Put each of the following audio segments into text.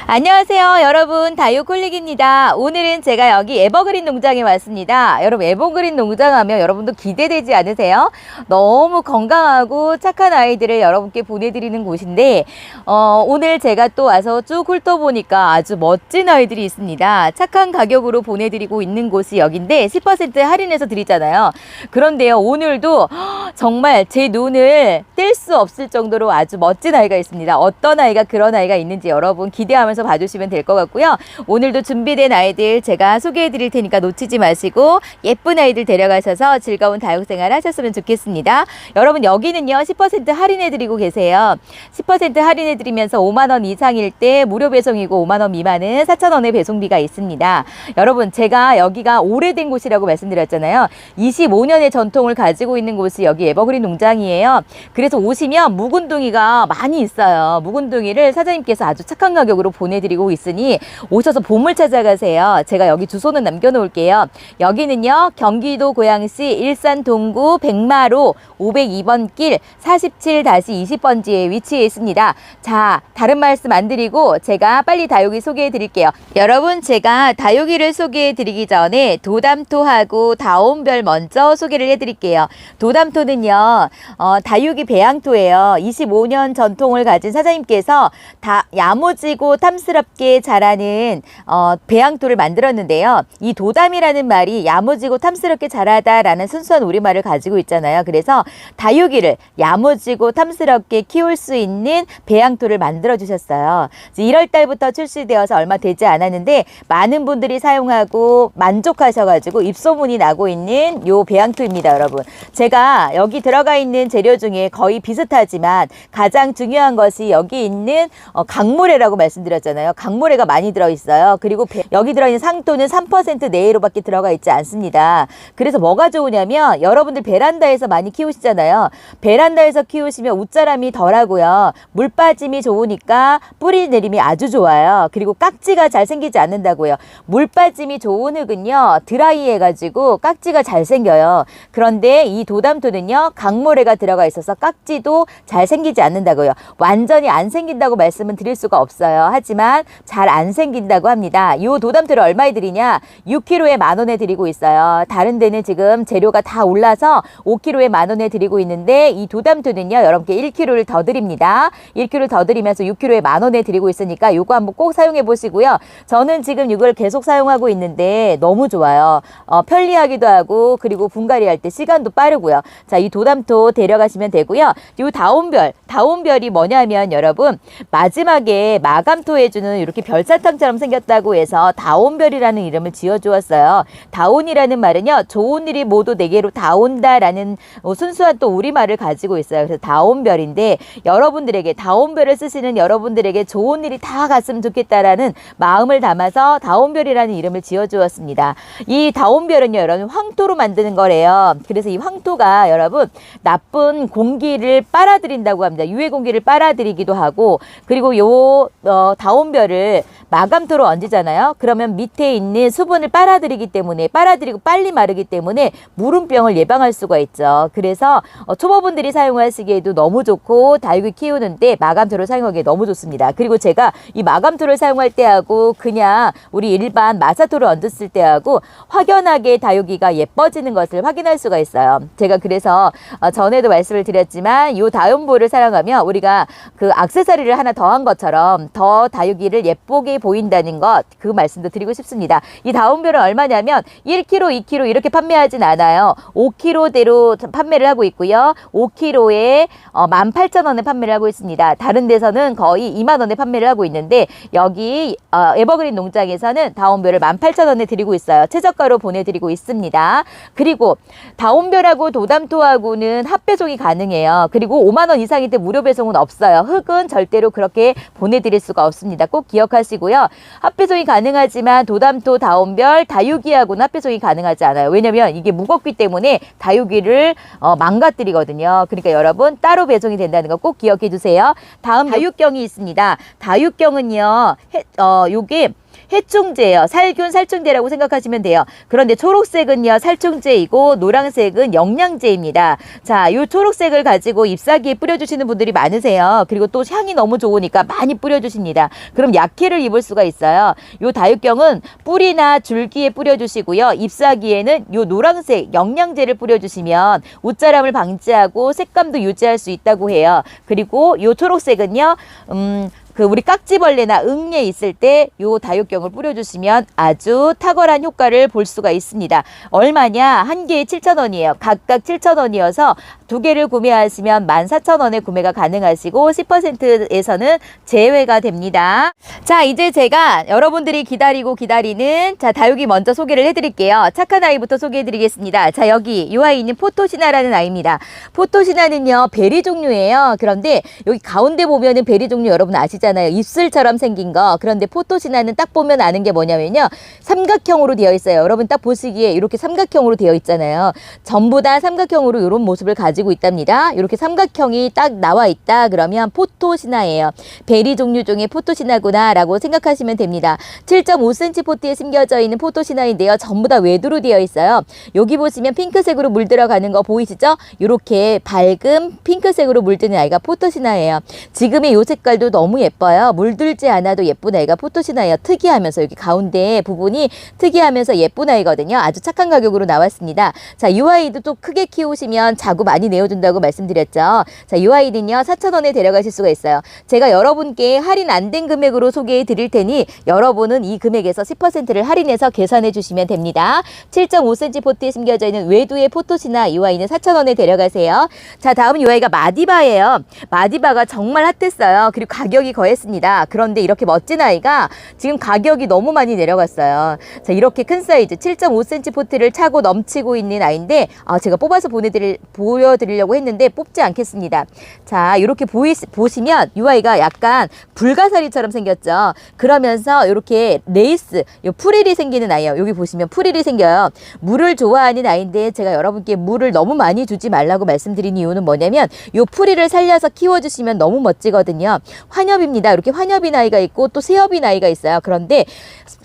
안녕하세요 여러분, 다육홀릭입니다. 오늘은 제가 여기 에버그린 농장에 왔습니다. 여러분, 에버그린 농장 하면 여러분도 기대되지 않으세요? 너무 건강하고 착한 아이들을 여러분께 보내드리는 곳인데 오늘 제가 또 와서 쭉 훑어보니까 아주 멋진 아이들이 있습니다. 착한 가격으로 보내드리고 있는 곳이 여긴데 10% 할인해서 드리잖아요. 그런데요, 오늘도 정말 제 눈을 뗄 수 없을 정도로 아주 멋진 아이가 있습니다. 어떤 아이가 그런 아이가 있는지 여러분 기대하면서 봐주시면 될 것 같고요. 오늘도 준비된 아이들 제가 소개해 드릴 테니까 놓치지 마시고 예쁜 아이들 데려가셔서 즐거운 다육생활 하셨으면 좋겠습니다. 여러분, 여기는요 10% 할인해 드리고 계세요. 10% 할인해 드리면서 5만원 이상일 때 무료 배송이고 5만원 미만은 4,000원의 배송비가 있습니다. 여러분, 제가 여기가 오래된 곳이라고 말씀드렸잖아요. 25년의 전통을 가지고 있는 곳이 여기 에버그린 농장이에요. 그래서 오시면 묵은둥이가 많이 있어요. 묵은둥이를 사장님께서 아주 착한 가격으로 보내드리고 있으니 오셔서 보물 찾아가세요. 제가 여기 주소는 남겨놓을게요. 여기는요 경기도 고양시 일산 동구 백마로 502번 길 47-20번지에 위치해 있습니다. 자, 다른 말씀 안 드리고 제가 빨리 다육이 소개해 드릴게요. 여러분, 제가 다육이를 소개해 드리기 전에 도담토하고 다온별 먼저 소개를 해 드릴게요. 도담토는요 다육이 배양토예요. 25년 전통을 가진 사장님께서 다 야무지고 탐스럽게 자라는 배양토를 만들었는데요. 이 도담이라는 말이 야무지고 탐스럽게 자라다라는 순수한 우리말을 가지고 있잖아요. 그래서 다육이를 야무지고 탐스럽게 키울 수 있는 배양토를 만들어 주셨어요. 1월 달부터 출시되어서 얼마 되지 않았는데 많은 분들이 사용하고 만족하셔가지고 입소문이 나고 있는 요 배양토입니다. 여러분, 제가 여기 들어가 있는 재료 중에 거의 비슷하지만 가장 중요한 것이 여기 있는 강모래라고 말씀드렸잖아요. 강모래가 많이 들어있어요. 그리고 여기 들어있는 상토는 3% 내외로밖에 들어가 있지 않습니다. 그래서 뭐가 좋으냐면 여러분들 베란다에서 많이 키우시잖아요. 베란다에서 키우시면 웃자람이 덜하고요. 물 빠짐이 좋으니까 뿌리 내림이 아주 좋아요. 그리고 깍지가 잘 생기지 않는다고요. 물 빠짐이 좋은 흙은요 드라이 해가지고 깍지가 잘 생겨요. 그런데 이 도담토는요 강모래가 들어가 있어서 깍지도 잘 생기지 않는다고요. 완전히 안 생긴다고 말씀은 드릴 수가 없어요. 하지만 잘 안 생긴다고 합니다. 이 도담토를 얼마에 드리냐? 6kg에 만원에 드리고 있어요. 다른 데는 지금 재료가 다 올라서 5kg에 만원에 드리고 있는데 이 도담토는요 여러분께 1kg를 더 드립니다. 1kg 더 드리면서 6kg에 만원에 드리고 있으니까 이거 한번 꼭 사용해 보시고요. 저는 지금 이걸 계속 사용하고 있는데 너무 좋아요. 편리하기도 하고 그리고 분갈이 할 때 시간도 빠르고요. 자, 이 도담토 데려가시면 되고요. 이 다온별이 뭐냐면 여러분, 마지막에 마감토 해주는 이렇게 별사탕처럼 생겼다고 해서 다온별이라는 이름을 지어주었어요. 다온이라는 말은요 좋은 일이 모두 내게로 다 온다라는 순수한 또 우리말을 가지고 있어요. 그래서 다온별인데 여러분들에게, 다온별을 쓰시는 여러분들에게 좋은 일이 다 갔으면 좋겠다라는 마음을 담아서 다온별이라는 이름을 지어주었습니다. 이 다온별은요 여러분 황토로 만드는 거래요. 그래서 이 황토가 여러분 나쁜 공기를 빨아들인다고 합니다. 유해 공기를 빨아들이기도 하고, 그리고 요 다온별을 마감토로 얹잖아요. 그러면 밑에 있는 수분을 빨아들이기 때문에, 빨아들이고 빨리 마르기 때문에 무름병을 예방할 수가 있죠. 그래서 초보분들이 사용하시기에도 너무 좋고 다육이 키우는데 마감토를 사용하기에 너무 좋습니다. 그리고 제가 이 마감토를 사용할 때하고 그냥 우리 일반 마사토를 얹었을 때하고 확연하게 다육이가 예뻐지는 것을 확인할 수가 있어요. 제가 그래서 전에도 말씀을 드렸지만 이 다온볼을 사용하면 우리가 그 액세서리를 하나 더한 것처럼 더 다육이를 예쁘게 보인다는 것, 그 말씀도 드리고 싶습니다. 이 다온별은 얼마냐면 1kg, 2kg 이렇게 판매하진 않아요. 5kg대로 판매를 하고 있고요. 5kg에 18,000원에 판매를 하고 있습니다. 다른 데서는 거의 2만원에 판매를 하고 있는데 여기 에버그린 농장에서는 다온별을 18,000원에 드리고 있어요. 최저가로 보내드리고 있습니다. 그리고 다온별하고 도담토하고는 합배송이 가능해요. 그리고 5만원 이상일 때 무료 배송은 없어요. 흙은 절대로 그렇게 보내드릴 수가 없습니다. 꼭 기억하시고요. 합배송이 가능하지만 도담토, 다온별, 다육이하고는 합배송이 가능하지 않아요. 왜냐면 이게 무겁기 때문에 다육이를 망가뜨리거든요. 그러니까 여러분 따로 배송이 된다는 거 꼭 기억해 주세요. 다음 다육경이 있습니다. 다육경은요 요게 해충제예요. 살균, 살충제라고 생각하시면 돼요. 그런데 초록색은요, 살충제이고 노란색은 영양제입니다. 자, 이 초록색을 가지고 잎사귀에 뿌려주시는 분들이 많으세요. 그리고 또 향이 너무 좋으니까 많이 뿌려주십니다. 그럼 약해를 입을 수가 있어요. 이 다육경은 뿌리나 줄기에 뿌려주시고요. 잎사귀에는 이 노란색 영양제를 뿌려주시면 옷자람을 방지하고 색감도 유지할 수 있다고 해요. 그리고 이 초록색은요, 우리 깍지벌레나 응애 있을 때 요 다육경을 뿌려주시면 아주 탁월한 효과를 볼 수가 있습니다. 얼마냐? 한 개에 7,000원이에요. 각각 7,000원이어서 두 개를 구매하시면 14,000원에 구매가 가능하시고 10%에서는 제외가 됩니다. 자, 이제 제가 여러분들이 기다리는 다육이 먼저 소개를 해드릴게요. 착한 아이부터 소개해드리겠습니다. 자, 여기 이 아이는 포토시나라는 아이입니다. 포토시나는요, 베리 종류예요. 그런데 여기 가운데 보면은 베리 종류 여러분 아시잖아요. 입술처럼 생긴 거. 그런데 포토시나는 딱 보면 아는 게 뭐냐면요, 삼각형으로 되어 있어요. 여러분 딱 보시기에 이렇게 삼각형으로 되어 있잖아요. 전부 다 삼각형으로 이런 모습을 가지고 있답니다. 이렇게 삼각형이 딱 나와 있다 그러면 포토시나예요. 베리 종류 중에 포토시나구나 라고 생각하시면 됩니다. 7.5cm 포트에 심겨져 있는 포토시나인데요, 전부 다 외두로 되어 있어요. 여기 보시면 핑크색으로 물들어가는 거 보이시죠? 이렇게 밝은 핑크색으로 물드는 아이가 포토시나예요. 지금의 이 색깔도 너무 예뻐요. 물들지 않아도 예쁜 아이가 포토시나예요. 특이하면서 여기 가운데 부분이 특이하면서 예쁜 아이거든요. 아주 착한 가격으로 나왔습니다. 자, 이 아이도 또 크게 키우시면 자구 많이 내어준다고 말씀드렸죠. 자, 이 아이는요, 4,000원에 데려가실 수가 있어요. 제가 여러분께 할인 안 된 금액으로 소개해 드릴 테니 여러분은 이 금액에서 10%를 할인해서 계산해 주시면 됩니다. 7.5cm 포트에 심겨져 있는 외두의 포토시나 이 아이는 4,000원에 데려가세요. 자, 다음 이 아이가 마디바예요. 마디바가 정말 핫했어요. 그리고 가격이 거했습니다. 그런데 이렇게 멋진 아이가 지금 가격이 너무 많이 내려갔어요. 자, 이렇게 큰 사이즈 7.5cm 포트를 차고 넘치고 있는 아이인데 제가 뽑아서 보여드리려고 했는데 뽑지 않겠습니다. 자, 이렇게 보시면 이 아이가 약간 불가사리처럼 생겼죠. 그러면서 이렇게 레이스, 프릴이 생기는 아이예요. 여기 보시면 프릴이 생겨요. 물을 좋아하는 아이인데 제가 여러분께 물을 너무 많이 주지 말라고 말씀드린 이유는 뭐냐면 이 프릴을 살려서 키워주시면 너무 멋지거든요. 환엽입니다. 이렇게 환엽인 아이가 있고 또 새엽인 아이가 있어요. 그런데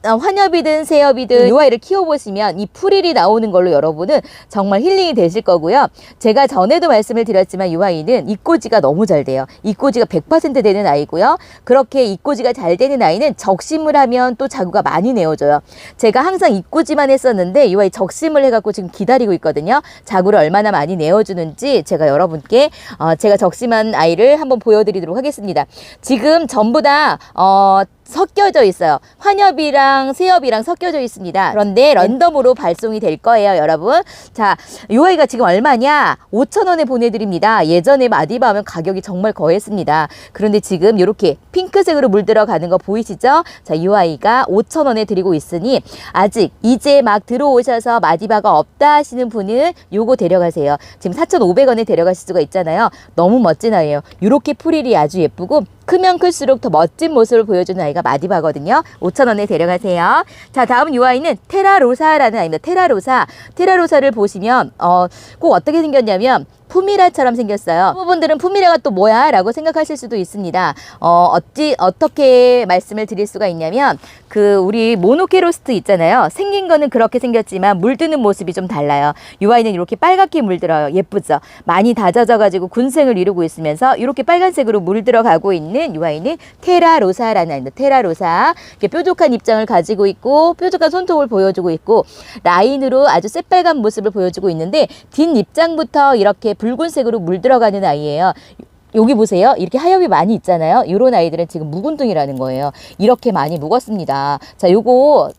환엽이든 새엽이든 이 아이를 키워보시면 이 프릴이 나오는 걸로 여러분은 정말 힐링이 되실 거고요. 제가 전에도 말씀을 드렸지만 이 아이는 이꼬지가 너무 잘 돼요. 이꼬지가 100% 되는 아이고요. 그렇게 이꼬지가 잘 되는 아이는 적심을 하면 또 자구가 많이 내어줘요. 제가 항상 이꼬지만 했었는데 이 아이 적심을 해갖고 지금 기다리고 있거든요. 자구를 얼마나 많이 내어주는지 제가 여러분께 제가 적심한 아이를 한번 보여드리도록 하겠습니다. 지금 전부 다 섞여져 있어요. 환엽이랑 새엽이랑 섞여져 있습니다. 그런데 랜덤으로 발송이 될 거예요, 여러분. 자, 이 아이가 지금 얼마냐? 5,000원에 보내드립니다. 예전에 마디바 하면 가격이 정말 거했습니다. 그런데 지금 이렇게 핑크색으로 물들어가는 거 보이시죠? 자, 이 아이가 5,000원에 드리고 있으니 아직 이제 막 들어오셔서 마디바가 없다 하시는 분은 요거 데려가세요. 지금 4,500원에 데려가실 수가 있잖아요. 너무 멋진 아이예요. 이렇게 프릴이 아주 예쁘고 크면 클수록 더 멋진 모습을 보여주는 아이가 마디바거든요. 5,000원에 데려가세요. 자, 다음 이 아이는 테라로사라는 아이입니다. 테라로사를 보시면 꼭 어떻게 생겼냐면 푸미라처럼 생겼어요. 부분들은 푸미라가 또 뭐야? 라고 생각하실 수도 있습니다. 어떻게 말씀을 드릴 수가 있냐면 우리 모노케로스트 있잖아요. 생긴 거는 그렇게 생겼지만 물드는 모습이 좀 달라요. 이 아이는 이렇게 빨갛게 물들어요. 예쁘죠? 많이 다져져가지고 군생을 이루고 있으면서 이렇게 빨간색으로 물들어가고 있는 이 아이는 테라로사라는 아이입니다. 테라로사. 이렇게 뾰족한 입장을 가지고 있고 뾰족한 손톱을 보여주고 있고 라인으로 아주 새빨간 모습을 보여주고 있는데 뒷 입장부터 이렇게 붉은색으로 물들어가는 아이예요. 여기 보세요. 이렇게 하엽이 많이 있잖아요. 이런 아이들은 지금 묵은둥이라는 거예요. 이렇게 많이 묵었습니다. 자, 요거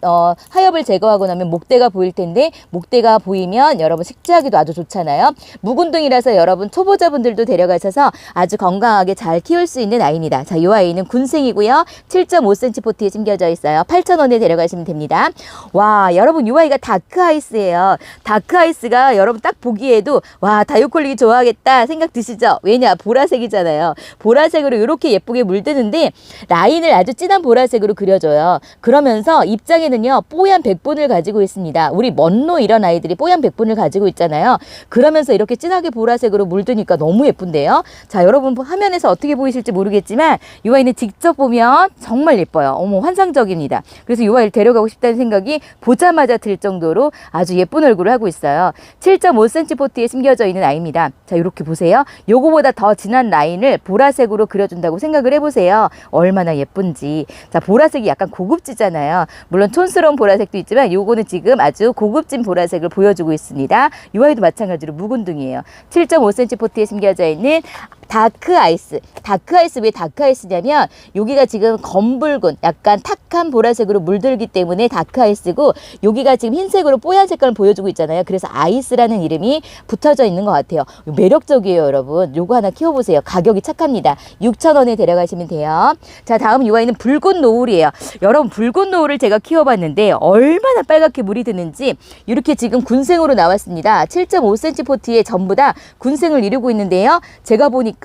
하엽을 제거하고 나면 목대가 보일 텐데 목대가 보이면 여러분 식재하기도 아주 좋잖아요. 묵은둥이라서 여러분 초보자분들도 데려가셔서 아주 건강하게 잘 키울 수 있는 아이입니다. 자, 이 아이는 군생이고요. 7.5cm 포트에 심겨져 있어요. 8,000원에 데려가시면 됩니다. 와, 여러분 이 아이가 다크아이스예요. 다크아이스가 여러분 딱 보기에도 와, 다육콜릭이 좋아하겠다 생각 드시죠? 왜냐? 보라색 보라색이잖아요. 보라색으로 이렇게 예쁘게 물드는데 라인을 아주 진한 보라색으로 그려줘요. 그러면서 입장에는요 뽀얀 백분을 가지고 있습니다. 우리 먼로 이런 아이들이 뽀얀 백분을 가지고 있잖아요. 그러면서 이렇게 진하게 보라색으로 물드니까 너무 예쁜데요. 자, 여러분 화면에서 어떻게 보이실지 모르겠지만 이 아이는 직접 보면 정말 예뻐요. 어머, 환상적입니다. 그래서 이 아이를 데려가고 싶다는 생각이 보자마자 들 정도로 아주 예쁜 얼굴을 하고 있어요. 7.5cm 포트에 심겨져 있는 아이입니다. 자, 이렇게 보세요. 요거보다 더 진한 라인을 보라색으로 그려준다고 생각을 해보세요. 얼마나 예쁜지. 자, 보라색이 약간 고급지잖아요. 물론 촌스러운 보라색도 있지만 요거는 지금 아주 고급진 보라색을 보여주고 있습니다. 이 아이도 마찬가지로 묵은둥이에요. 7.5cm 포트에 심겨져 있는 다크 아이스. 다크 아이스, 왜 다크 아이스냐면 여기가 지금 검붉은 약간 탁한 보라색으로 물들기 때문에 다크 아이스고, 여기가 지금 흰색으로 뽀얀 색깔을 보여주고 있잖아요. 그래서 아이스라는 이름이 붙어져 있는 것 같아요. 매력적이에요, 여러분. 요거 하나 키워보세요. 가격이 착합니다. 6,000원에 데려가시면 돼요. 자, 다음 이 아이는 붉은 노을이에요. 여러분, 붉은 노을을 제가 키워봤는데 얼마나 빨갛게 물이 드는지 이렇게 지금 군생으로 나왔습니다. 7.5cm 포트에 전부 다 군생을 이루고 있는데요. 제가 보니까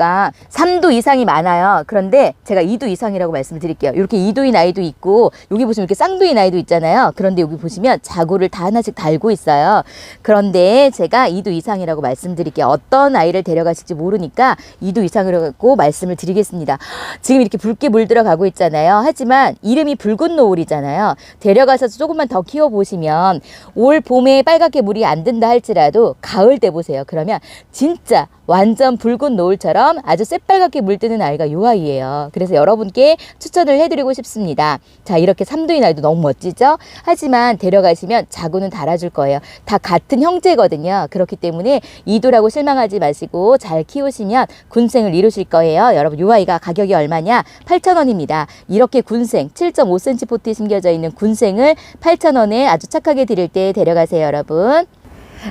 3도 이상이 많아요. 그런데 제가 2도 이상이라고 말씀을 드릴게요. 이렇게 2도인 아이도 있고, 여기 보시면 이렇게 쌍도인 아이도 있잖아요. 그런데 여기 보시면 자구를 다 하나씩 달고 있어요. 그런데 제가 2도 이상이라고 말씀드릴게요. 어떤 아이를 데려가실지 모르니까 2도 이상이라고 말씀을 드리겠습니다. 지금 이렇게 붉게 물들어가고 있잖아요. 하지만 이름이 붉은 노을이잖아요. 데려가서 조금만 더 키워보시면 올 봄에 빨갛게 물이 안 든다 할지라도 가을 때 보세요. 그러면 진짜 완전 붉은 노을처럼 아주 새빨갛게 물드는 아이가 이 아이예요. 그래서 여러분께 추천을 해드리고 싶습니다. 자, 이렇게 3도인 아이도 너무 멋지죠? 하지만 데려가시면 자구는 달아줄 거예요. 다 같은 형제거든요. 그렇기 때문에 2도라고 실망하지 마시고 잘 키우시면 군생을 이루실 거예요. 여러분, 이 아이가 가격이 얼마냐? 8,000원입니다. 이렇게 군생 7.5cm 포트에 심겨져 있는 군생을 8,000원에 아주 착하게 드릴 때 데려가세요, 여러분.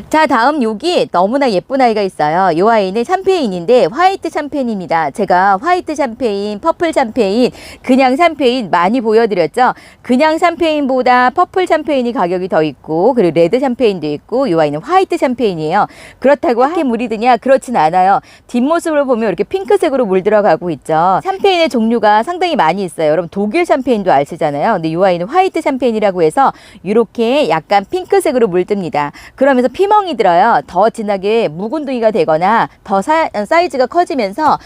자, 다음 여기 너무나 예쁜 아이가 있어요. 이 아이는 샴페인인데 화이트 샴페인입니다. 제가 화이트 샴페인, 퍼플 샴페인, 그냥 샴페인 많이 보여드렸죠. 그냥 샴페인보다 퍼플 샴페인이 가격이 더 있고, 그리고 레드 샴페인도 있고, 이 아이는 화이트 샴페인이에요. 그렇다고 하얗게 물이 드냐? 그렇진 않아요. 뒷모습을 보면 이렇게 핑크색으로 물들어가고 있죠. 샴페인의 종류가 상당히 많이 있어요. 여러분, 독일 샴페인도 아시잖아요. 근데 이 아이는 화이트 샴페인이라고 해서 이렇게 약간 핑크색으로 물듭니다. 그러면서 피멍이 들어요. 더 진하게 묵은둥이가 되거나 더 사이즈가 커지면서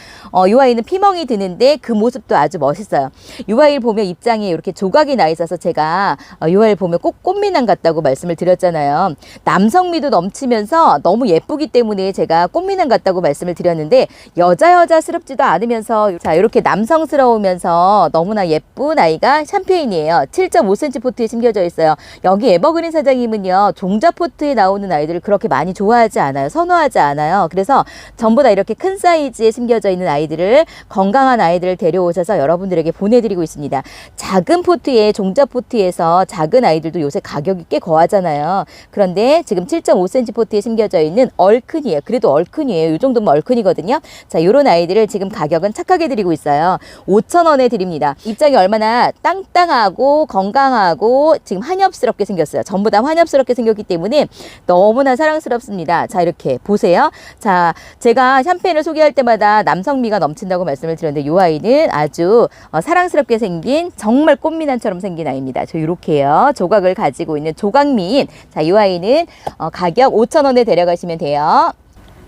이 아이는 피멍이 드는데 그 모습도 아주 멋있어요. 이 아이를 보면 입장에 이렇게 조각이 나 있어서 제가 이 아이를 보면 꼭 꽃미남 같다고 말씀을 드렸잖아요. 남성미도 넘치면서 너무 예쁘기 때문에 제가 꽃미남 같다고 말씀을 드렸는데, 여자스럽지도 않으면서 자, 이렇게 남성스러우면서 너무나 예쁜 아이가 샴페인이에요. 7.5cm 포트에 심겨져 있어요. 여기 에버그린 사장님은요, 종자 포트에 나오는 아이들을 그렇게 많이 좋아하지 않아요. 선호하지 않아요. 그래서 전부 다 이렇게 큰 사이즈에 심겨져 있는 아이들을, 건강한 아이들을 데려오셔서 여러분들에게 보내드리고 있습니다. 작은 포트에, 종자 포트에서 작은 아이들도 요새 가격이 꽤 거하잖아요. 그런데 지금 7.5cm 포트에 심겨져 있는 얼큰이에요. 그래도 얼큰이에요. 이 정도면 얼큰이거든요. 자, 요런 아이들을 지금 가격은 착하게 드리고 있어요. 5,000원에 드립니다. 입장이 얼마나 땅땅하고 건강하고 지금 한엽스럽게 생겼어요. 전부 다 한엽스럽게 생겼기 때문에 너무나 사랑스럽습니다. 자, 이렇게 보세요. 자, 제가 샴페인을 소개할 때마다 남성미가 넘친다고 말씀을 드렸는데, 이 아이는 아주 사랑스럽게 생긴 정말 꽃미남처럼 생긴 아이입니다. 저 이렇게요. 조각을 가지고 있는 조각미인. 자, 이 아이는 가격 5,000원에 데려가시면 돼요.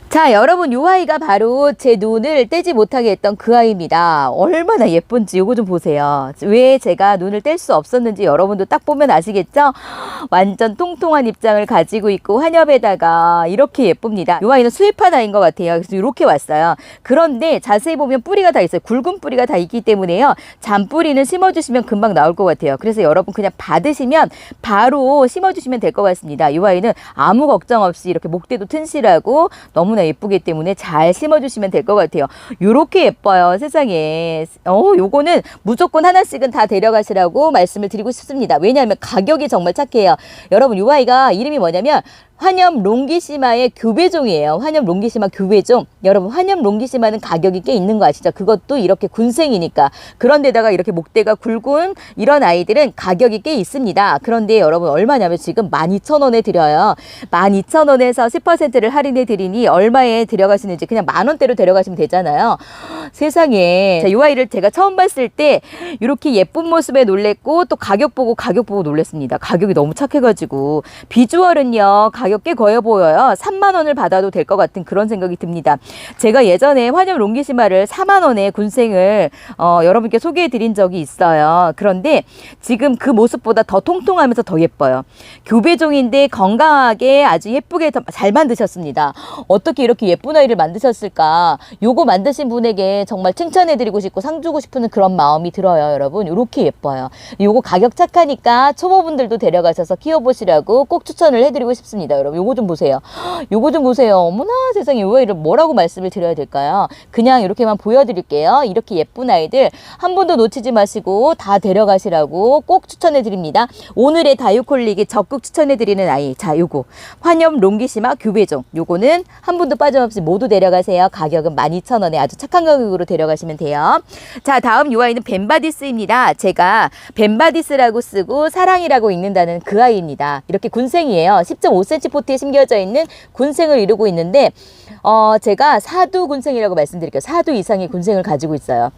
자, 여러분, 요 아이가 바로 제 눈을 떼지 못하게 했던 그 아이입니다. 얼마나 예쁜지 요거 좀 보세요. 왜 제가 눈을 뗄 수 없었는지 여러분도 딱 보면 아시겠죠? 완전 통통한 입장을 가지고 있고 환엽에다가 이렇게 예쁩니다. 요 아이는 수입한 아이인 것 같아요. 그래서 이렇게 왔어요. 그런데 자세히 보면 뿌리가 다 있어요. 굵은 뿌리가 다 있기 때문에요. 잔뿌리는 심어주시면 금방 나올 것 같아요. 그래서 여러분 그냥 받으시면 바로 심어주시면 될 것 같습니다. 요 아이는 아무 걱정 없이 이렇게 목대도 튼실하고 너무나 예쁘기 때문에 잘 심어주시면 될 것 같아요. 요렇게 예뻐요, 세상에. 요거는 무조건 하나씩은 다 데려가시라고 말씀을 드리고 싶습니다. 왜냐하면 가격이 정말 착해요. 여러분, 요 아이가 이름이 뭐냐면 환엽 롱기시마의 교배종이에요. 환엽 롱기시마 교배종. 여러분 환엽 롱기시마는 가격이 꽤 있는 거 아시죠? 그것도 이렇게 군생이니까. 그런데다가 이렇게 목대가 굵은 이런 아이들은 가격이 꽤 있습니다. 그런데 여러분 얼마냐면 지금 12,000원에 드려요. 12,000원에서 10%를 할인해 드리니 얼마에 데려가시는지 그냥 만원대로 데려가시면 되잖아요. 세상에. 자, 이 아이를 제가 처음 봤을 때 이렇게 예쁜 모습에 놀랬고 또 가격 보고 놀랬습니다. 가격이 너무 착해가지고. 비주얼은요 가격 꽤 거해 보여요. 3만원을 받아도 될 것 같은 그런 생각이 듭니다. 제가 예전에 환엽 롱기시마를 4만원에 군생을 여러분께 소개해 드린 적이 있어요. 그런데 지금 그 모습보다 더 통통하면서 더 예뻐요. 교배종인데 건강하게 아주 예쁘게 잘 만드셨습니다. 어떻게 이렇게 예쁜 아이를 만드셨을까? 요거 만드신 분에게 정말 칭찬해 드리고 싶고 상 주고 싶은 그런 마음이 들어요. 여러분 이렇게 예뻐요. 요거 가격 착하니까 초보분들도 데려가셔서 키워보시라고 꼭 추천을 해드리고 싶습니다. 여러분 요거 좀 보세요. 요거 좀 보세요. 어머나 세상에 요 아이를 뭐라고 말씀을 드려야 될까요? 그냥 이렇게만 보여드릴게요. 이렇게 예쁜 아이들 한 번도 놓치지 마시고 다 데려가시라고 꼭 추천해 드립니다. 오늘의 다육홀릭이 적극 추천해 드리는 아이. 자 요거 환엽 롱기시마 교배종. 요거는 한 분도 빠짐없이 모두 데려가세요. 가격은 12,000원에 아주 착한 가격으로 데려가시면 돼요. 자 다음 요 아이는 벤바디스입니다. 제가 벤바디스라고 쓰고 사랑이라고 읽는다는 그 아이입니다. 이렇게 군생이에요. 10.5cm 포트에 심겨져 있는 군생을 이루고 있는데 제가 사두 군생이라고 말씀드릴게요. 사두 이상의 군생을 가지고 있어요.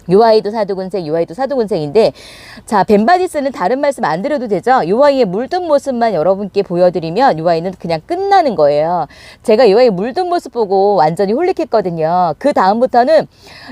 요 아이도 사두군생, 요 아이도 사두군생인데 자 벤바디스는 다른 말씀 안 드려도 되죠? 요 아이의 물든 모습만 여러분께 보여드리면 요 아이는 그냥 끝나는 거예요. 제가 요 아이 물든 모습 보고 완전히 홀릭했거든요. 그 다음부터는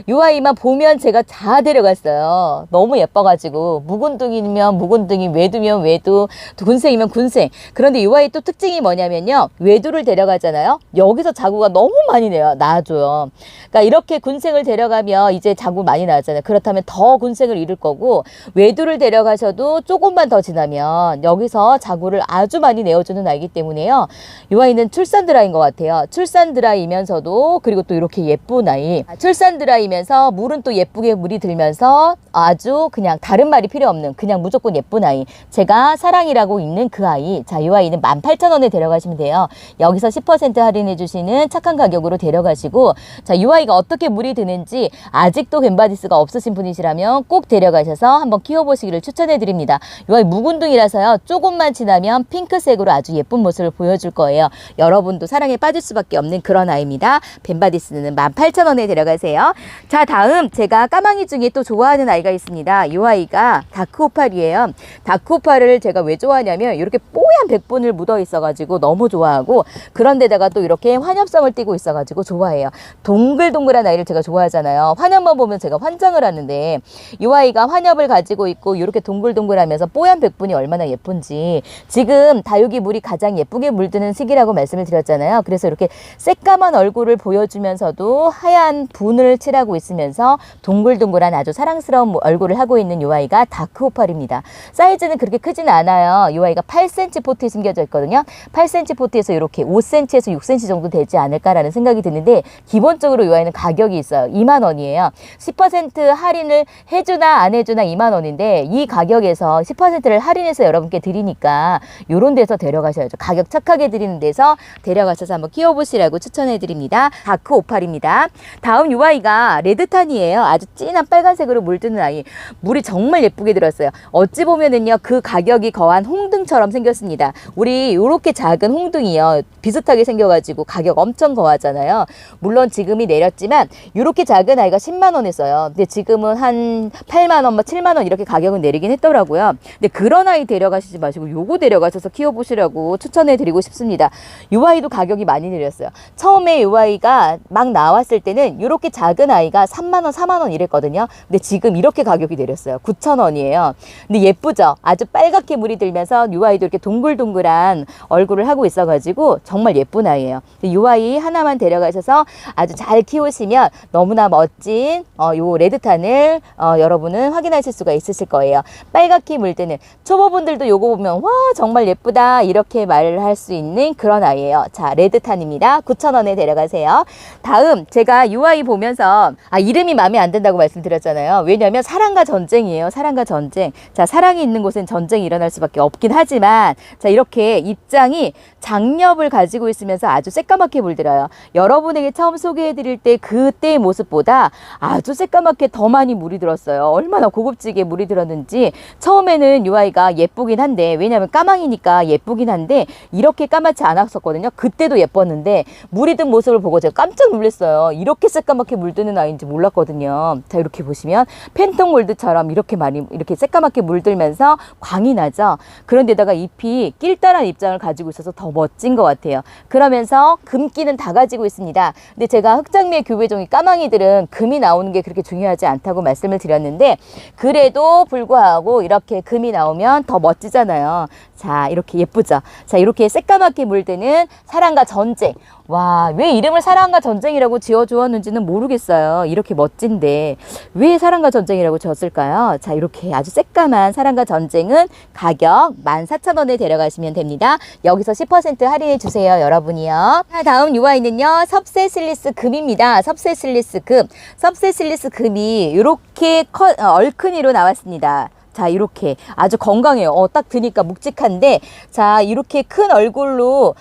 요 아이만 보면 제가 다 데려갔어요. 너무 예뻐가지고 묵은둥이면 묵은둥이, 외두면 외두, 군생이면 군생. 그런데 요 아이 또 특징이 뭐냐면요. 외두를 데려가잖아요. 여기서 자구가 너무 많이 나줘요. 그러니까 이렇게 군생을 데려가면 이제 자구 많이 나죠. 그렇다면 더 군생을 이룰 거고 외두를 데려가셔도 조금만 더 지나면 여기서 자구를 아주 많이 내어주는 아이기 때문에요. 이 아이는 출산 드라이인 것 같아요. 출산 드라이면서도 그리고 또 이렇게 예쁜 아이. 출산 드라이면서 물은 또 예쁘게 물이 들면서 아주 그냥 다른 말이 필요 없는 그냥 무조건 예쁜 아이. 제가 사랑이라고 읽는 그 아이. 자, 이 아이는 18,000원에 데려가시면 돼요. 여기서 10% 할인해 주시는 착한 가격으로 데려가시고 자, 이 아이가 어떻게 물이 드는지 아직도 벤바디스가 없으신 분이시라면 꼭 데려가셔서 한번 키워보시기를 추천해 드립니다. 이 아이 묵은둥이라서요. 조금만 지나면 핑크색으로 아주 예쁜 모습을 보여줄 거예요. 여러분도 사랑에 빠질 수밖에 없는 그런 아이입니다. 벤바디스는 18,000원에 데려가세요. 자 다음 제가 까망이 중에 또 좋아하는 아이가 있습니다. 이 아이가 다크오팔이에요. 다크오팔을 제가 왜 좋아하냐면 이렇게 뽀얀 백분을 묻어 있어가지고 너무 좋아하고 그런데다가 또 이렇게 환엽성을 띠고 있어가지고 좋아해요. 동글동글한 아이를 제가 좋아하잖아요. 환엽만 보면 제가 환장을 하는데 이 아이가 환엽을 가지고 있고 이렇게 동글동글하면서 뽀얀 백분이 얼마나 예쁜지 지금 다육이 물이 가장 예쁘게 물드는 시기라고 말씀을 드렸잖아요. 그래서 이렇게 새까만 얼굴을 보여주면서도 하얀 분을 칠하고 있으면서 동글동글한 아주 사랑스러운 얼굴을 하고 있는 이 아이가 다크오팔입니다. 사이즈는 그렇게 크진 않아요. 이 아이가 8cm 포트에 심겨져 있거든요. 8cm 포트에서 이렇게 5cm에서 6cm 정도 되지 않을까라는 생각이 드는데 기본적으로 이 아이는 가격이 있어요. 2만 원이에요. 10% 할인을 해주나 안 해주나 2만 원인데 이 가격에서 10%를 할인해서 여러분께 드리니까 이런 데서 데려가셔야죠. 가격 착하게 드리는 데서 데려가셔서 한번 키워보시라고 추천해 드립니다. 다크오팔입니다. 다음 이 아이가 레드탄이에요. 아주 진한 빨간색으로 물드는 아이. 물이 정말 예쁘게 들었어요. 어찌 보면은요 그 가격이 거한 홍등처럼 생겼습니다. 우리 이렇게 작은 홍등이요 비슷하게 생겨가지고 가격 엄청 거하잖아요. 물론 지금이 내렸지만 이렇게 작은 아이가 10만 원 했어요. 근데 지금은 한 8만 원, 7만 원 이렇게 가격은 내리긴 했더라고요. 근데 그런 아이 데려가시지 마시고 요거 데려가셔서 키워보시라고 추천해 드리고 싶습니다. 이 아이도 가격이 많이 내렸어요. 처음에 이 아이가 막 나왔을 때는 이렇게 작은 아이가 3만 원, 4만 원 이랬거든요. 근데 지금 이렇게 가격이 내렸어요. 9,000원이에요. 근데 예쁘죠? 아주 빨갛게 물이 들면서 이 아이도 이렇게 동글동글한 얼굴을 하고 있어가지고 정말 예쁜 아이예요. 이 아이 하나만 데려가셔서 아주 잘 키우시면 너무나 멋진 요 레드탄을 여러분은 확인하실 수가 있으실 거예요. 빨갛게 물드는 초보분들도 요거 보면 와 정말 예쁘다 이렇게 말을 할 수 있는 그런 아이예요. 자, 레드탄입니다. 9,000원에 데려가세요. 다음 제가 이 아이 보면서 이름이 마음에 안 든다고 말씀드렸잖아요. 왜냐하면 사랑과 전쟁이에요. 사랑과 전쟁. 자, 사랑이 있는 곳엔 전쟁이 일어날 수밖에 없긴 하지만 자, 이렇게 입장이 장렵을 가지고 있으면서 아주 새까맣게 물들어요. 여러분에게 처음 소개해드릴 때 그때의 모습보다 아주 새까맣게 더 많이 물이 들었어요. 얼마나 고급지게 물이 들었는지. 처음에는 이 아이가 예쁘긴 한데 왜냐하면 까망이니까 예쁘긴 한데 이렇게 까맣지 않았었거든요. 그때도 예뻤는데 물이 든 모습을 보고 제가 깜짝 놀랐어요. 이렇게 새까맣게 물드는 아이인지 몰랐거든요. 자, 이렇게 보시면 팬텀 골드처럼 이렇게 많이 이렇게 새까맣게 물들면서 광이 나죠. 그런데다가 잎이 낄달한 입장을 가지고 있어서 더 멋진 것 같아요. 그러면서 금기는 다 가지고 있습니다. 근데 제가 흑장미의 교배종이 까망이들은 금이 나오는 게 그렇게 중요하지 않다고 말씀을 드렸는데 그래도 불구하고 이렇게 금이 나오면 더 멋지잖아요. 자, 이렇게 예쁘죠. 자, 이렇게 새까맣게 물드는 사랑과 전쟁. 와, 왜 이름을 사랑과 전쟁이라고 지어주었는지는 모르겠어요. 이렇게 멋진데 왜 사랑과 전쟁이라고 지었을까요? 자, 이렇게 아주 새까만 사랑과 전쟁은 가격 14,000원에 데려가시면 됩니다. 여기서 10% 할인해 주세요, 여러분이요. 자, 다음 이 아이는요, 섭세슬리스 금입니다. 섭세슬리스 금. 섭세슬리스 금이 이렇게 얼큰이로 나왔습니다. 자, 이렇게 아주 건강해요. 딱 드니까 묵직한데 자, 이렇게 큰 얼굴로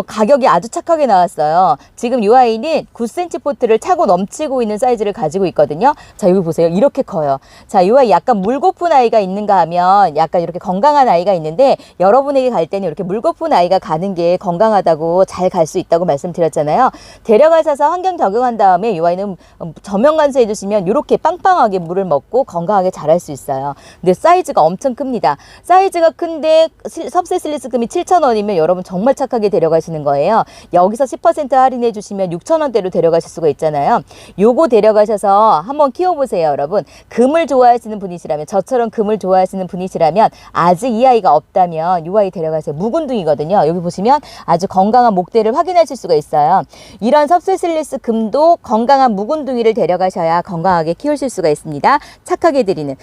가격이 아주 착하게 나왔어요. 지금 이 아이는 9cm 포트를 차고 넘치고 있는 사이즈를 가지고 있거든요. 자, 여기 보세요. 이렇게 커요. 자, 이 아이 약간 물고픈 아이가 있는가 하면 약간 이렇게 건강한 아이가 있는데 여러분에게 갈 때는 이렇게 물고픈 아이가 가는 게 건강하다고 잘 갈 수 있다고 말씀드렸잖아요. 데려가셔서 환경 적응한 다음에 이 아이는 저명 관수해 주시면 이렇게 빵빵하게 물을 먹고 건강하게 자랄 수 있어요. 근데 사이즈가 엄청 큽니다. 사이즈가 큰데 섭세슬리스 금이 7,000원이면 여러분 정말 착하게 데려가시는 거예요. 여기서 10% 할인해 주시면 6,000원대로 데려가실 수가 있잖아요. 요거 데려가셔서 한번 키워보세요, 여러분. 금을 좋아하시는 분이시라면, 저처럼 금을 좋아하시는 분이시라면 아직 이 아이가 없다면 이 아이 데려가세요. 묵은둥이거든요. 여기 보시면 아주 건강한 목대를 확인하실 수가 있어요. 이런 섭세슬리스 금도 건강한 묵은둥이를 데려가셔야 건강하게 키우실 수가 있습니다. 착하게 드리는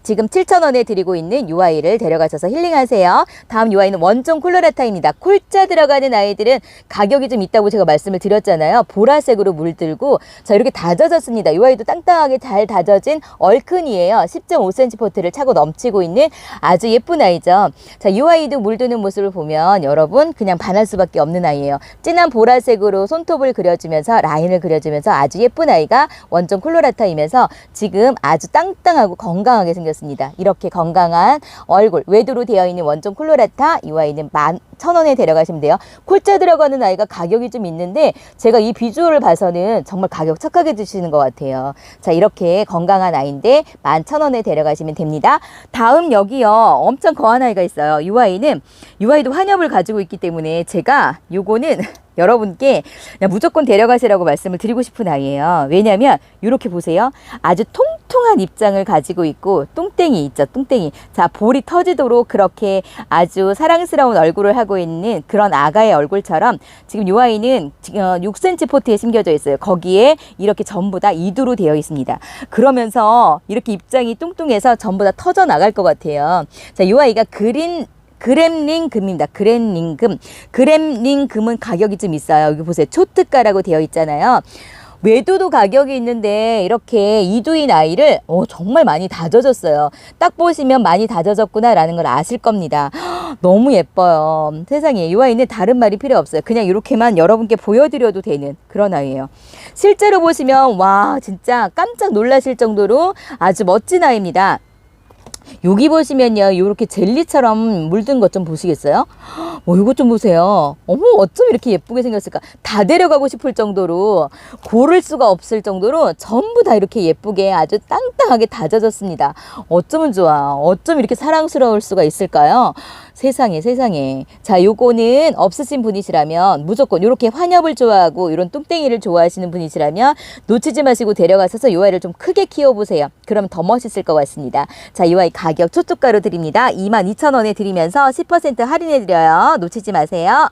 지금 7,000원에 드리고 있는 이 아이를 데려가셔서 힐링하세요. 다음 이 아이는 원종 콜로라타입니다. 콜자 들어가는 아이들은 가격이 좀 있다고 제가 말씀을 드렸잖아요. 보라색으로 물들고 자, 이렇게 다져졌습니다. 이 아이도 땅땅하게 잘 다져진 얼큰이에요. 10.5cm 포트를 차고 넘치고 있는 아주 예쁜 아이죠. 자, 이 아이도 물드는 모습을 보면 여러분 그냥 반할 수밖에 없는 아이예요. 진한 보라색으로 손톱을 그려주면서 라인을 그려주면서 아주 예쁜 아이가 원종 콜로라타이면서 지금 아주 땅땅하고 건강하게 생겼습니다. 이렇게 건강한 얼굴 외두로 되어 있는 원종 콜로라타 이 아이는 11,000원에 데려가시면 돼요. 콜자 들어가는 아이가 가격이 좀 있는데 제가 이 비주얼을 봐서는 정말 가격 착하게 주시는 것 같아요. 자, 이렇게 건강한 아이인데 11,000원에 데려가시면 됩니다. 다음 여기요 엄청 거한 아이가 있어요. 이 아이도 환엽을 가지고 있기 때문에 제가 요거는 여러분께 그냥 무조건 데려가시라고 말씀을 드리고 싶은 아이예요. 왜냐하면 이렇게 보세요. 아주 통통한 입장을 가지고 있고 뚱땡이 있죠. 뚱땡이. 자, 볼이 터지도록 그렇게 아주 사랑스러운 얼굴을 하고 있는 그런 아가의 얼굴처럼 지금 이 아이는 6cm 포트에 심겨져 있어요. 거기에 이렇게 전부 다 이두로 되어 있습니다. 그러면서 이렇게 입장이 뚱뚱해서 전부 다 터져 나갈 것 같아요. 자, 이 아이가 그램링 금입니다. 그램링 금. 그램링 금은 가격이 좀 있어요. 여기 보세요. 초특가라고 되어 있잖아요. 외두도 가격이 있는데 이렇게 이두인 아이를 정말 많이 다져졌어요. 딱 보시면 많이 다져졌구나 라는 걸 아실 겁니다. 너무 예뻐요. 세상에 이 아이는 다른 말이 필요 없어요. 그냥 이렇게만 여러분께 보여드려도 되는 그런 아이예요. 실제로 보시면 와 진짜 깜짝 놀라실 정도로 아주 멋진 아이입니다. 여기 보시면요 이렇게 젤리처럼 물든 것 좀 보시겠어요? 이거 좀 보세요. 어머 어쩜 이렇게 예쁘게 생겼을까. 다 데려가고 싶을 정도로 고를 수가 없을 정도로 전부 다 이렇게 예쁘게 아주 땅땅하게 다져졌습니다. 어쩌면 좋아. 어쩜 이렇게 사랑스러울 수가 있을까요? 세상에. 자, 요거는 없으신 분이시라면 무조건 이렇게 환엽을 좋아하고 이런 뚱땡이를 좋아하시는 분이시라면 놓치지 마시고 데려가셔서 이 아이를 좀 크게 키워보세요. 그러면 더 멋있을 것 같습니다. 자, 이 아이 가격 초특가로 드립니다. 22,000원에 드리면서 10% 할인해드려요. 놓치지 마세요.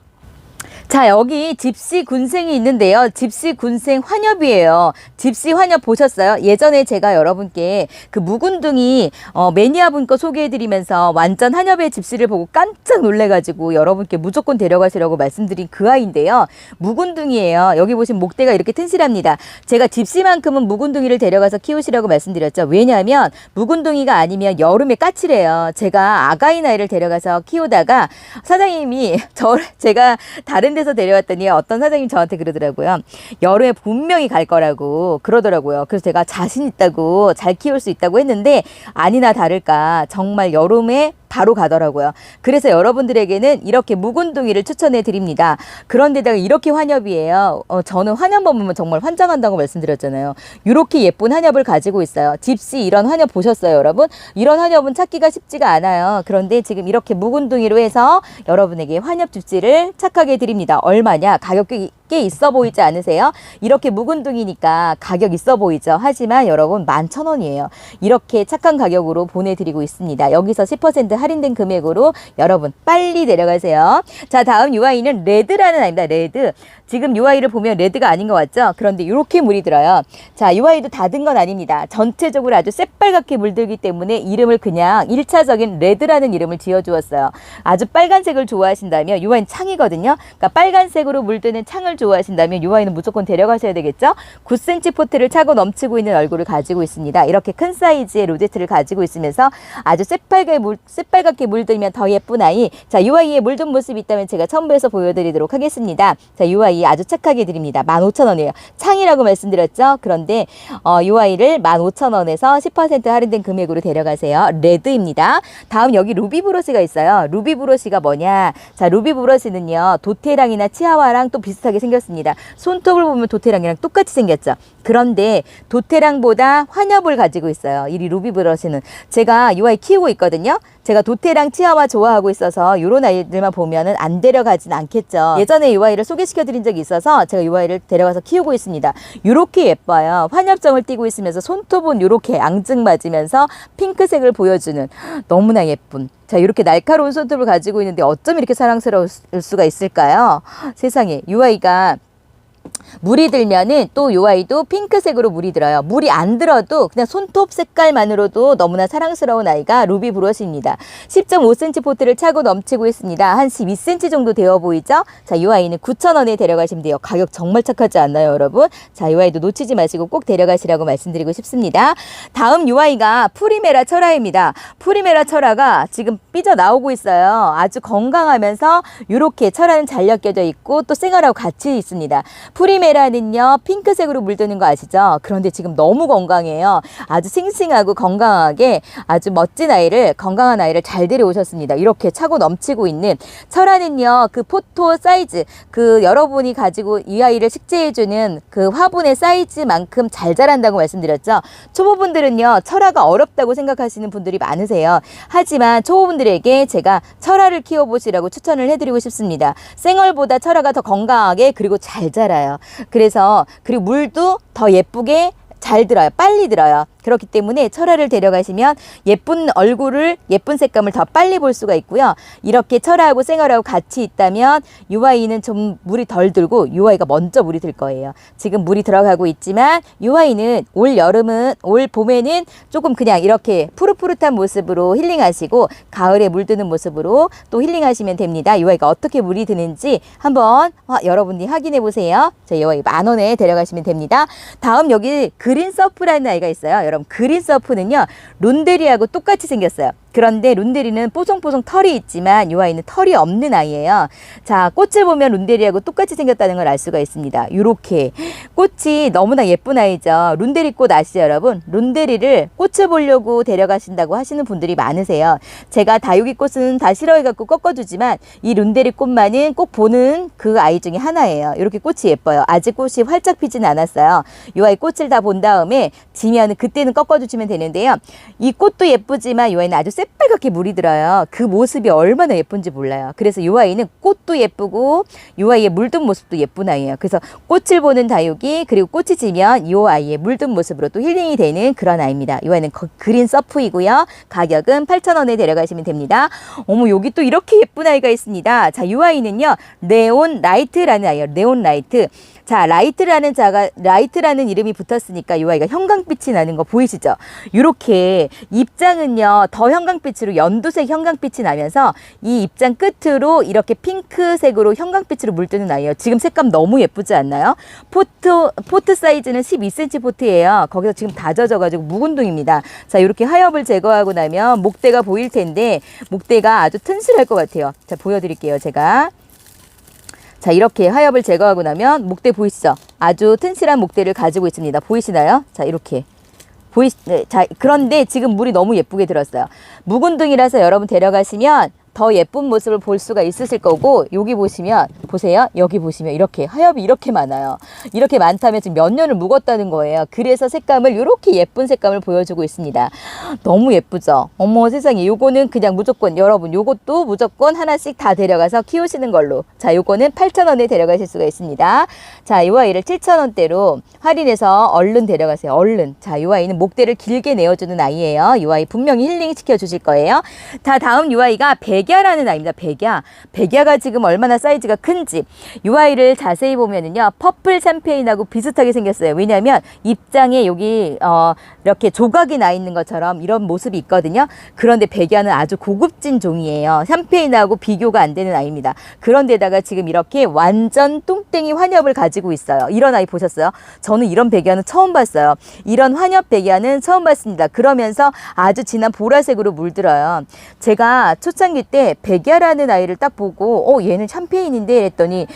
자, 여기 집시 군생이 있는데요. 집시 군생 환엽이에요. 집시 환엽 보셨어요? 예전에 제가 여러분께 그 묵은둥이 매니아분 거 소개해드리면서 완전 환엽의 집시를 보고 깜짝 놀래가지고 여러분께 무조건 데려가시라고 말씀드린 그 아이인데요. 묵은둥이에요. 여기 보시면 목대가 이렇게 튼실합니다. 제가 집시만큼은 묵은둥이를 데려가서 키우시라고 말씀드렸죠. 왜냐하면 묵은둥이가 아니면 여름에 까칠해요. 제가 아가인 아이를 데려가서 키우다가 사장님이 제가 다른 데서 데려왔더니 어떤 사장님 저한테 그러더라고요. 여름에 분명히 갈 거라고 그러더라고요. 그래서 제가 자신 있다고 잘 키울 수 있다고 했는데 아니나 다를까 정말 여름에 바로 가더라고요. 그래서 여러분들에게는 이렇게 묵은둥이를 추천해 드립니다. 그런데다가 이렇게 환엽이에요. 저는 환엽 보면 정말 환장한다고 말씀드렸잖아요. 이렇게 예쁜 환엽을 가지고 있어요. 집시 이런 환엽 보셨어요, 여러분? 이런 환엽은 찾기가 쉽지가 않아요. 그런데 지금 이렇게 묵은둥이로 해서 여러분에게 환엽 집시를 착하게 드립니다. 얼마냐? 가격이 꽤 있어 보이지 않으세요? 이렇게 묵은둥이니까 가격 있어 보이죠? 하지만 여러분 11,000원이에요. 이렇게 착한 가격으로 보내드리고 있습니다. 여기서 10% 할인된 금액으로 여러분 빨리 내려가세요. 자, 다음 UI는 레드라는 아이입니다. 레드. 지금 UI를 보면 레드가 아닌 것 같죠? 그런데 이렇게 물이 들어요. 자, UI도 다 든 건 아닙니다. 전체적으로 아주 새빨갛게 물들기 때문에 이름을 그냥 1차적인 레드라는 이름을 지어주었어요. 아주 빨간색을 좋아하신다면 UI는 창이거든요. 그러니까 빨간색으로 물드는 창을 좋아하신다면 UI는 무조건 데려가셔야 되겠죠? 9cm 포트를 차고 넘치고 있는 얼굴을 가지고 있습니다. 이렇게 큰 사이즈의 로제트를 가지고 있으면서 아주 새빨갛게 물들면 더 예쁜 아이. 자, UI의 물든 모습이 있다면 제가 첨부해서 보여드리도록 하겠습니다. 자, UI 아주 착하게 드립니다. 15,000원이에요. 창이라고 말씀드렸죠? 그런데 UI를 15,000원에서 10% 할인된 금액으로 데려가세요. 레드입니다. 다음 여기 루비 브러쉬가 있어요. 루비 브러쉬가 뭐냐? 자, 루비 브러쉬는요. 도테랑이나 치아와랑 또 비슷하게 생겼습니다. 손톱을 보면 도테랑이랑 똑같이 생겼죠. 그런데 도테랑보다 환엽을 가지고 있어요. 이 루비 브러쉬는. 제가 UI 키우고 있거든요. 제가 도테랑 치아와 좋아하고 있어서 이런 아이들만 보면은 안 데려가진 않겠죠. 예전에 UI를 소개시켜 드린 적이 있어서 제가 UI를 데려가서 키우고 있습니다. 이렇게 예뻐요. 환엽정을 띠고 있으면서 손톱은 이렇게 앙증맞으면서 핑크색을 보여주는 너무나 예쁜. 자, 이렇게 날카로운 손톱을 가지고 있는데 어쩜 이렇게 사랑스러울 수가 있을까요? 세상에. UI가 물이 들면은 또 UI도 핑크색으로 물이 들어요. 물이 안 들어도 그냥 손톱 색깔만으로도 너무나 사랑스러운 아이가 루비 브러쉬입니다. 10.5cm 포트를 차고 넘치고 있습니다. 한 12cm 정도 되어 보이죠? 자, UI는 9,000원에 데려가시면 돼요. 가격 정말 착하지 않나요, 여러분? 자, UI도 놓치지 마시고 꼭 데려가시라고 말씀드리고 싶습니다. 다음 UI가 프리메라 철화입니다. 프리메라 철화가 지금 삐져나오고 있어요. 아주 건강하면서 이렇게 철화는 잘 엮여져 있고 또 생얼하고 같이 있습니다. 프리메라는요 핑크색으로 물드는 거 아시죠? 그런데 지금 너무 건강해요. 아주 싱싱하고 건강하게 아주 멋진 아이를, 건강한 아이를 잘 데려오셨습니다. 이렇게 차고 넘치고 있는 철화는요 그 포토 사이즈, 그 여러분이 가지고 이 아이를 식재해주는 그 화분의 사이즈만큼 잘 자란다고 말씀드렸죠. 초보분들은요 철화가 어렵다고 생각하시는 분들이 많으세요. 하지만 초보분들에게 제가 철화를 키워보시라고 추천을 해드리고 싶습니다. 생얼보다 철화가 더 건강하게 그리고 잘 자라요. 그래서 그리고 물도 더 예쁘게 잘 들어요. 빨리 들어요. 그렇기 때문에 철화를 데려가시면 예쁜 얼굴을, 예쁜 색감을 더 빨리 볼 수가 있고요. 이렇게 철화하고 생얼하고 같이 있다면 UI는 좀 물이 덜 들고 UI가 먼저 물이 들 거예요. 지금 물이 들어가고 있지만 UI는 올 봄에는 조금 그냥 이렇게 푸릇푸릇한 모습으로 힐링하시고 가을에 물드는 모습으로 또 힐링하시면 됩니다. UI가 어떻게 물이 드는지 한번 여러분이 확인해 보세요. 자, UI 10,000원에 데려가시면 됩니다. 다음 여기 그린 서프라는 아이가 있어요. 여러분 그린 서프는요 룬데리하고 똑같이 생겼어요. 그런데 룬데리는 뽀송뽀송 털이 있지만 UI는 털이 없는 아이예요. 자, 꽃을 보면 룬데리하고 똑같이 생겼다는 걸 알 수가 있습니다. 이렇게 꽃이 너무나 예쁜 아이죠. 룬데리 꽃 아시죠, 여러분? 룬데리를 꽃을 보려고 데려가신다고 하시는 분들이 많으세요. 제가 다육이 꽃은 다 싫어해갖고 꺾어주지만 이 룬데리 꽃만은 꼭 보는 그 아이 중에 하나예요. 이렇게 꽃이 예뻐요. 아직 꽃이 활짝 피진 않았어요. UI 꽃을 다 본 다음에 지면 그때는 꺾어주시면 되는데요. 이 꽃도 예쁘지만 UI는 아주 새빨갛게 물이 들어요. 그 모습이 얼마나 예쁜지 몰라요. 그래서 이 아이는 꽃도 예쁘고 이 아이의 물든 모습도 예쁜 아이예요. 그래서 꽃을 보는 다육이, 그리고 꽃이 지면 이 아이의 물든 모습으로 또 힐링이 되는 그런 아이입니다. 이 아이는 그린 서프이고요. 가격은 8,000원에 데려가시면 됩니다. 어머, 여기 또 이렇게 예쁜 아이가 있습니다. 자, 이 아이는요, 네온 라이트라는 아이예요. 네온 라이트. 자, 라이트라는 이름이 붙었으니까 이 아이가 형광빛이 나는 거 보이시죠? 이렇게 입장은요, 더 형광빛으로 연두색 형광빛이 나면서 이 입장 끝으로 이렇게 핑크색으로 형광빛으로 물드는 아이예요. 지금 색감 너무 예쁘지 않나요? 포트 사이즈는 12cm 포트예요. 거기서 지금 다 젖어가지고 묵은둥입니다. 자, 이렇게 하엽을 제거하고 나면 목대가 보일 텐데 목대가 아주 튼실할 것 같아요. 자, 보여드릴게요, 제가. 자, 이렇게 하엽을 제거하고 나면 목대 보이시죠? 아주 튼실한 목대를 가지고 있습니다. 보이시나요? 자, 이렇게. 네, 자, 그런데 지금 물이 너무 예쁘게 들었어요. 묵은둥이라서 여러분 데려가시면 더 예쁜 모습을 볼 수가 있으실 거고, 여기 보시면, 보세요. 여기 보시면 이렇게 하엽이 이렇게 많아요. 이렇게 많다면 지금 몇 년을 묵었다는 거예요. 그래서 색감을 이렇게 예쁜 색감을 보여주고 있습니다. 너무 예쁘죠? 어머 세상에, 요거는 그냥 무조건 여러분 요것도 무조건 하나씩 다 데려가서 키우시는 걸로. 자, 요거는 8,000원에 데려가실 수가 있습니다. 자, 이 아이를 7,000원대로 할인해서 얼른 데려가세요. 얼른. 자, 이 아이는 목대를 길게 내어주는 아이예요. 이 아이 분명히 힐링 시켜 주실 거예요. 자, 다음 이 아이가 백야라는 아이입니다. 백야. 백야가 지금 얼마나 사이즈가 큰지. 이 아이를 자세히 보면은요, 퍼플 샴페인하고 비슷하게 생겼어요. 왜냐하면 입장에 여기 이렇게 조각이 나 있는 것처럼 이런 모습이 있거든요. 그런데 백야는 아주 고급진 종이에요. 샴페인하고 비교가 안 되는 아이입니다. 그런데다가 지금 이렇게 완전 뚱땡이 환엽을 가지고 있어요. 이런 아이 보셨어요? 저는 이런 백야는 처음 봤어요. 이런 환엽 백야는 처음 봤습니다. 그러면서 아주 진한 보라색으로 물들어요. 제가 초창기 때 백야라는 아이를 딱 보고 얘는 샴페인인데 이랬더니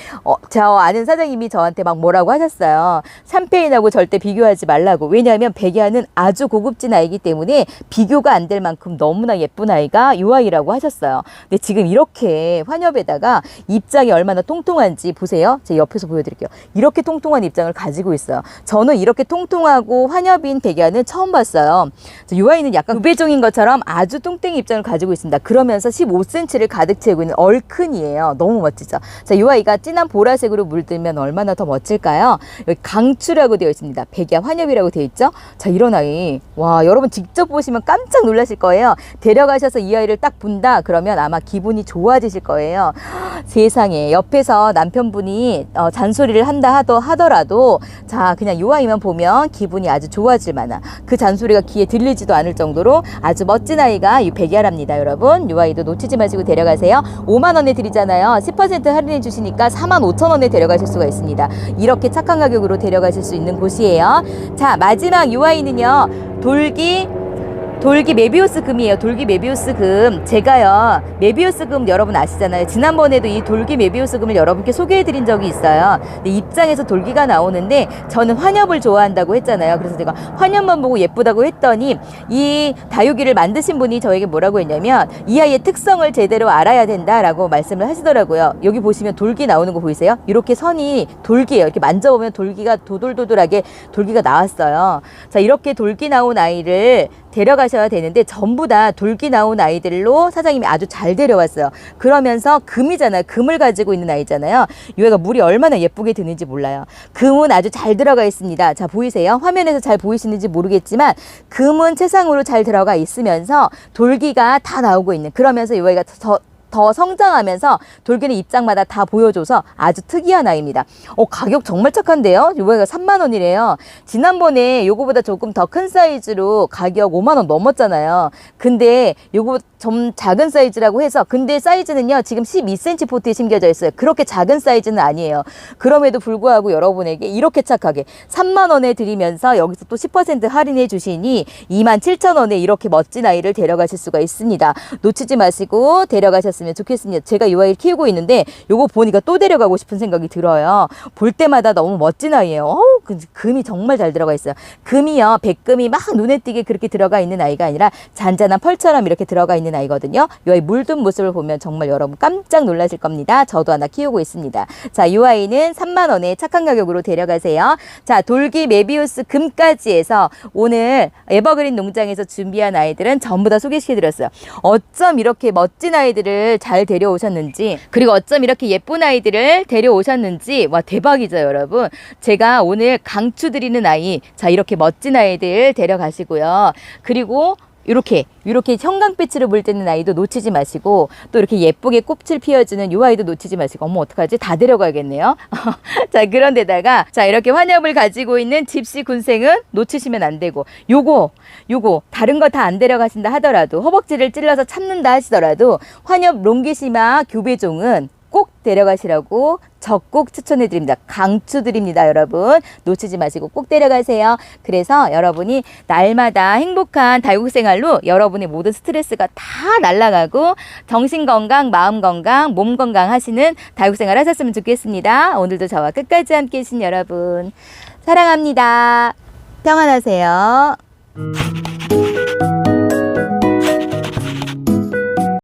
저 아는 사장님이 저한테 막 뭐라고 하셨어요. 샴페인하고 절대 비교하지 말라고. 왜냐하면 백야는 아주 고급진 아이기 때문에 비교가 안 될 만큼 너무나 예쁜 아이가 이 아이라고 하셨어요. 근데 지금 이렇게 환엽에다가 입장이 얼마나 통통한지 보세요. 제가 옆에서 보여드릴게요. 이렇게 통통한 입장을 가지고 있어요. 저는 이렇게 통통하고 환엽인 백야는 처음 봤어요. 이 아이는 약간 구배종인 것처럼 아주 뚱땡이 입장을 가지고 있습니다. 그러면서 15cm를 가득 채우고 있는 얼큰이에요. 너무 멋지죠? 자, 이 아이가 진한 보라색으로 물들면 얼마나 더 멋질까요? 여기 강추라고 되어 있습니다. 백야 환엽이라고 되어 있죠? 자, 이런 아이. 와, 여러분 직접 보시면 깜짝 놀라실 거예요. 데려가셔서 이 아이를 딱 본다 그러면 아마 기분이 좋아지실 거예요. 세상에, 옆에서 남편분이 잔소리를 한다 하더라도 자, 그냥 이 아이만 보면 기분이 아주 좋아질 만한, 그 잔소리가 귀에 들리지도 않을 정도로 아주 멋진 아이가 이 백야랍니다. 여러분, 이 아이도 놓치지 마시고 데려가세요. 5만 원에 드리잖아요. 10% 할인해 주시니까 45,000원에 데려가실 수가 있습니다. 이렇게 착한 가격으로 데려가실 수 있는 곳이에요. 자, 마지막 이 아이는요, 돌기 메비우스 금이에요. 돌기 메비우스 금. 제가요, 메비우스 금 여러분 아시잖아요. 지난번에도 이 돌기 메비우스 금을 여러분께 소개해드린 적이 있어요. 근데 입장에서 돌기가 나오는데 저는 환엽을 좋아한다고 했잖아요. 그래서 제가 환엽만 보고 예쁘다고 했더니 이 다육이를 만드신 분이 저에게 뭐라고 했냐면 이 아이의 특성을 제대로 알아야 된다라고 말씀을 하시더라고요. 여기 보시면 돌기 나오는 거 보이세요? 이렇게 선이 돌기예요. 이렇게 만져보면 돌기가 도돌도돌하게 돌기가 나왔어요. 자, 이렇게 돌기 나온 아이를 데려가셔야 되는데 전부 다 돌기 나온 아이들로 사장님이 아주 잘 데려왔어요. 그러면서 금이잖아요. 금을 가지고 있는 아이잖아요. 이 애가 물이 얼마나 예쁘게 드는지 몰라요. 금은 아주 잘 들어가 있습니다. 자, 보이세요? 화면에서 잘 보이시는지 모르겠지만 금은 최상으로 잘 들어가 있으면서 돌기가 다 나오고 있는, 그러면서 이 애가 더 성장하면서 돌기는 입장마다 다 보여줘서 아주 특이한 아이입니다. 가격 정말 착한데요? 이거가 3만 원이래요. 지난번에 요거보다 조금 더 큰 사이즈로 가격 5만 원 넘었잖아요. 근데 요거 좀 작은 사이즈라고 해서, 근데 사이즈는요 지금 12cm 포트에 심겨져 있어요. 그렇게 작은 사이즈는 아니에요. 그럼에도 불구하고 여러분에게 이렇게 착하게 3만 원에 드리면서 여기서 또 10% 할인해 주시니 27,000원에 이렇게 멋진 아이를 데려가실 수가 있습니다. 놓치지 마시고 데려가셨으면 좋겠습니다. 제가 이 아이를 키우고 있는데 요거 보니까 또 데려가고 싶은 생각이 들어요. 볼 때마다 너무 멋진 아이예요. 금이 정말 잘 들어가 있어요. 금이요, 백금이 막 눈에 띄게 그렇게 들어가 있는 아이가 아니라 잔잔한 펄처럼 이렇게 들어가 있는 있는 아이거든요. 이 아이 물든 모습을 보면 정말 여러분 깜짝 놀라실 겁니다. 저도 하나 키우고 있습니다. 자, 이 아이는 3만 원에 착한 가격으로 데려가세요. 자, 돌기 메비우스 금까지 해서 오늘 에버그린 농장에서 준비한 아이들은 전부 다 소개시켜드렸어요. 어쩜 이렇게 멋진 아이들을 잘 데려오셨는지, 그리고 어쩜 이렇게 예쁜 아이들을 데려오셨는지, 와, 대박이죠, 여러분. 제가 오늘 강추드리는 아이, 자, 이렇게 멋진 아이들 데려가시고요. 그리고 이렇게 형광빛으로 물드는 아이도 놓치지 마시고, 또 이렇게 예쁘게 꽃을 피워주는 이 아이도 놓치지 마시고, 어머 어떡하지? 다 데려가야겠네요. 자, 그런데다가 자, 이렇게 환엽을 가지고 있는 집시 군생은 놓치시면 안 되고, 요거 다른 거 다 안 데려가신다 하더라도, 허벅지를 찔러서 참는다 하시더라도 환엽 롱기시마 교배종은 꼭 데려가시라고 적극 추천해드립니다. 강추드립니다. 여러분 놓치지 마시고 꼭 데려가세요. 그래서 여러분이 날마다 행복한 다육생활로 여러분의 모든 스트레스가 다 날아가고 정신건강, 마음건강, 몸건강 하시는 다육생활 하셨으면 좋겠습니다. 오늘도 저와 끝까지 함께 해주신 여러분 사랑합니다. 평안하세요.